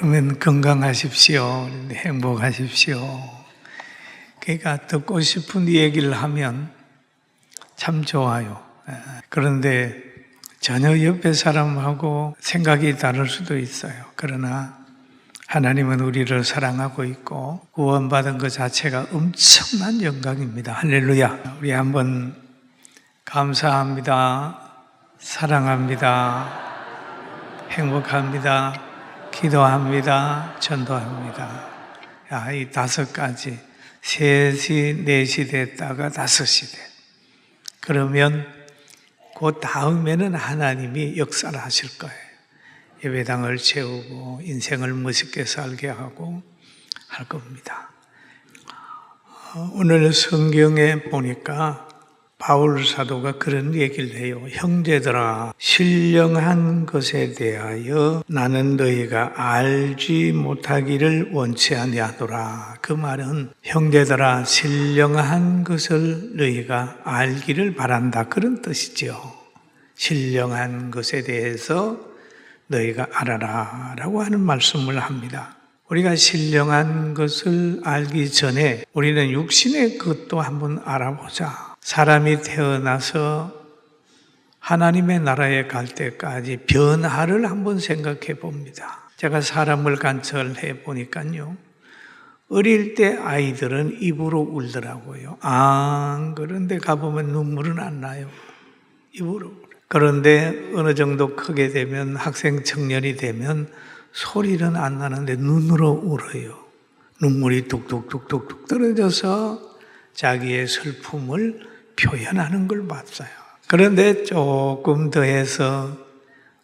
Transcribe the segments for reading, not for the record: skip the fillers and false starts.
그러면 건강하십시오. 행복하십시오. 그러니까 듣고 싶은 얘기를 하면 참 좋아요. 그런데 전혀 옆에 사람하고 생각이 다를 수도 있어요. 그러나 하나님은 우리를 사랑하고 있고 구원받은 것 자체가 엄청난 영광입니다. 할렐루야. 우리 한번 감사합니다. 사랑합니다. 행복합니다. 기도합니다. 전도합니다. 이 5가지. 3시, 4시 됐다가 5시 됐. 그러면 그 다음에는 하나님이 역사를 하실 거예요. 예배당을 채우고 인생을 멋있게 살게 하고 할 겁니다. 오늘 성경에 보니까 바울 사도가 그런 얘기를 해요. 형제들아, 신령한 것에 대하여 나는 너희가 알지 못하기를 원치 아니하노라. 그 말은 형제들아, 신령한 것을 너희가 알기를 바란다. 그런 뜻이죠. 신령한 것에 대해서 너희가 알아라 라고 하는 말씀을 합니다. 우리가 신령한 것을 알기 전에 우리는 육신의 것도 한번 알아보자. 사람이 태어나서 하나님의 나라에 갈 때까지 변화를 한번 생각해 봅니다. 제가 사람을 관찰해 보니까요. 어릴 때 아이들은 입으로 울더라고요. 그런데 가보면 눈물은 안 나요. 입으로. 그런데 어느 정도 크게 되면 학생 청년이 되면 소리는 안 나는데 눈으로 울어요. 눈물이 뚝뚝뚝뚝뚝 떨어져서 자기의 슬픔을 표현하는 걸 봤어요. 그런데 조금 더해서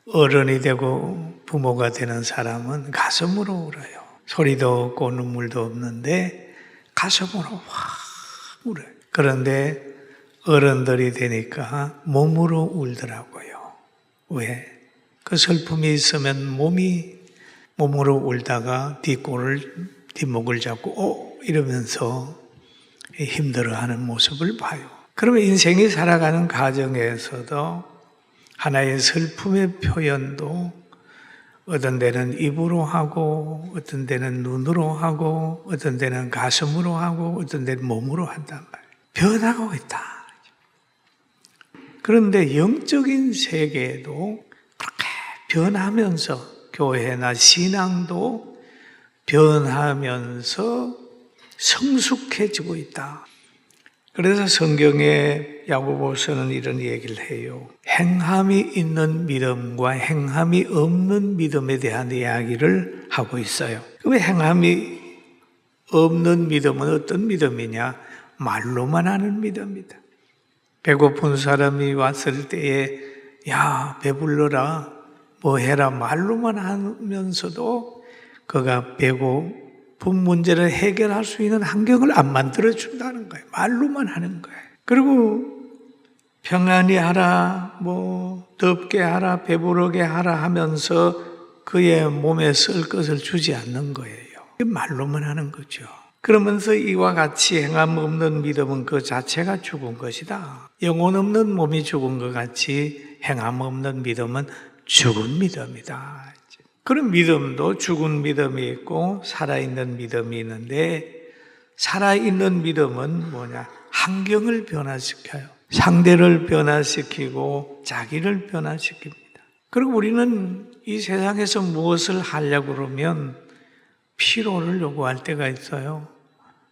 어른이 되고 부모가 되는 사람은 가슴으로 울어요. 소리도 없고 눈물도 없는데 가슴으로 확 울어요. 그런데 어른들이 되니까 몸으로 울더라고요. 왜? 그 슬픔이 있으면 몸으로 울다가 뒷목을 잡고 이러면서 힘들어하는 모습을 봐요. 그러면 인생이 살아가는 과정에서도 하나의 슬픔의 표현도 어떤 데는 입으로 하고 어떤 데는 눈으로 하고 어떤 데는 가슴으로 하고 어떤 데는 몸으로 한단 말이에요. 변하고 있다. 그런데 영적인 세계도 그렇게 변하면서 교회나 신앙도 변하면서 성숙해지고 있다. 그래서 성경에 야고보서는 이런 얘기를 해요. 행함이 있는 믿음과 행함이 없는 믿음에 대한 이야기를 하고 있어요. 왜 행함이 없는 믿음은 어떤 믿음이냐? 말로만 하는 믿음이다. 배고픈 사람이 왔을 때에 야 배불러라 뭐 해라 말로만 하면서도 그가 배고픈 문제를 해결할 수 있는 환경을 안 만들어준다는 거예요. 말로만 하는 거예요. 그리고 평안히 하라, 덥게 하라, 배부르게 하라 하면서 그의 몸에 쓸 것을 주지 않는 거예요. 말로만 하는 거죠. 그러면서 이와 같이 행함 없는 믿음은 그 자체가 죽은 것이다. 영혼 없는 몸이 죽은 것 같이 행함 없는 믿음은 죽은 믿음이다. 그런 믿음도 죽은 믿음이 있고 살아있는 믿음이 있는데 살아있는 믿음은 뭐냐? 환경을 변화시켜요. 상대를 변화시키고 자기를 변화시킵니다. 그리고 우리는 이 세상에서 무엇을 하려고 그러면 피로를 요구할 때가 있어요.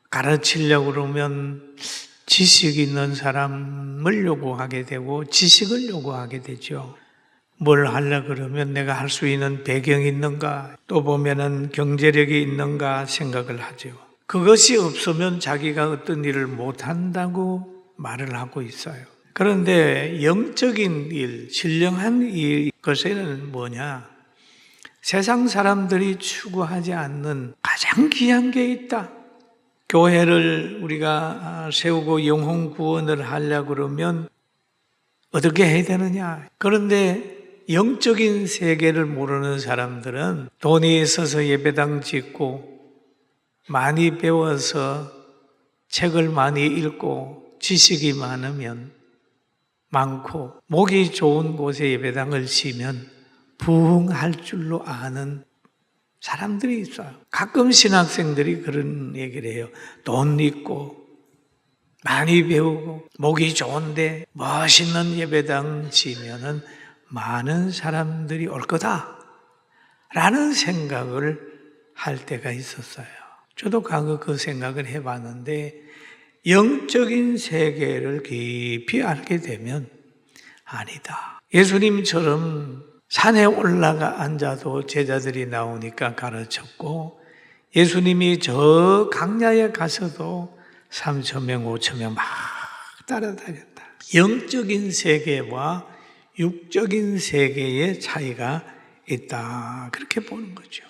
가르치려고 그러면 지식 있는 사람을 요구하게 되고 지식을 요구하게 되죠. 뭘 하려고 그러면 내가 할 수 있는 배경이 있는가, 또 보면은 경제력이 있는가 생각을 하죠. 그것이 없으면 자기가 어떤 일을 못한다고 말을 하고 있어요. 그런데 영적인 일, 신령한 것에는 뭐냐? 세상 사람들이 추구하지 않는 가장 귀한 게 있다. 교회를 우리가 세우고 영혼 구원을 하려고 그러면 어떻게 해야 되느냐? 그런데 영적인 세계를 모르는 사람들은 돈이 있어서 예배당 짓고 많이 배워서 책을 많이 읽고 지식이 많고 목이 좋은 곳에 예배당을 지면 부흥할 줄로 아는 사람들이 있어요. 가끔 신학생들이 그런 얘기를 해요. 돈 있고 많이 배우고 목이 좋은데 멋있는 예배당 지면은 많은 사람들이 올 거다 라는 생각을 할 때가 있었어요. 저도 과거 그 생각을 해봤는데 영적인 세계를 깊이 알게 되면 아니다. 예수님처럼 산에 올라가 앉아도 제자들이 나오니까 가르쳤고, 예수님이 저 강야에 가서도 3,000명, 5,000명 막 따라다녔다. 영적인 세계와 육적인 세계의 차이가 있다. 그렇게 보는 거죠.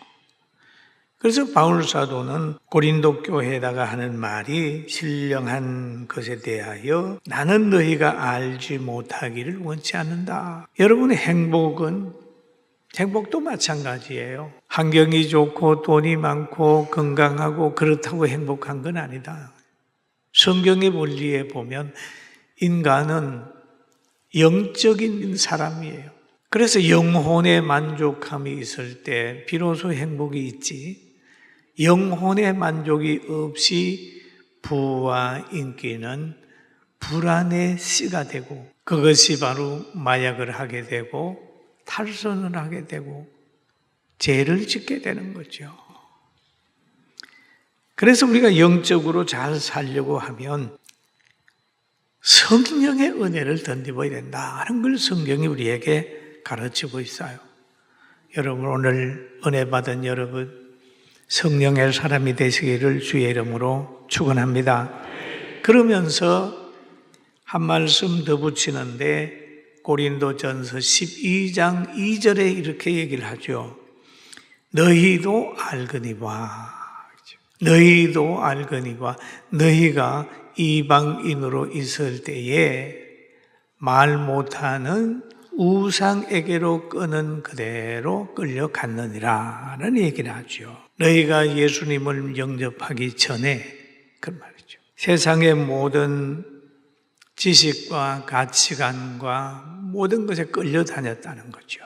그래서 바울 사도는 고린도 교회에다가 하는 말이 신령한 것에 대하여 나는 너희가 알지 못하기를 원치 않는다. 여러분의 행복도 마찬가지예요. 환경이 좋고 돈이 많고 건강하고 그렇다고 행복한 건 아니다. 성경의 원리에 보면 인간은 영적인 사람이에요. 그래서 영혼의 만족함이 있을 때 비로소 행복이 있지, 영혼의 만족이 없이 부와 인기는 불안의 씨가 되고, 그것이 바로 마약을 하게 되고 탈선을 하게 되고 죄를 짓게 되는 거죠. 그래서 우리가 영적으로 잘 살려고 하면 성령의 은혜를 덧입어야 된다 하는 걸 성경이 우리에게 가르치고 있어요. 여러분, 오늘 은혜 받은 여러분, 성령의 사람이 되시기를 주의 이름으로 축원합니다. 그러면서 한 말씀 더 붙이는데 고린도전서 12장 2절에 이렇게 얘기를 하죠. 너희도 알거니와, 너희도 알거니와, 너희가 이방인으로 있을 때에 말 못하는 우상에게로 끄는 그대로 끌려갔느니라 라는 얘기를 하죠. 너희가 예수님을 영접하기 전에, 그 말이죠. 세상의 모든 지식과 가치관과 모든 것에 끌려다녔다는 거죠.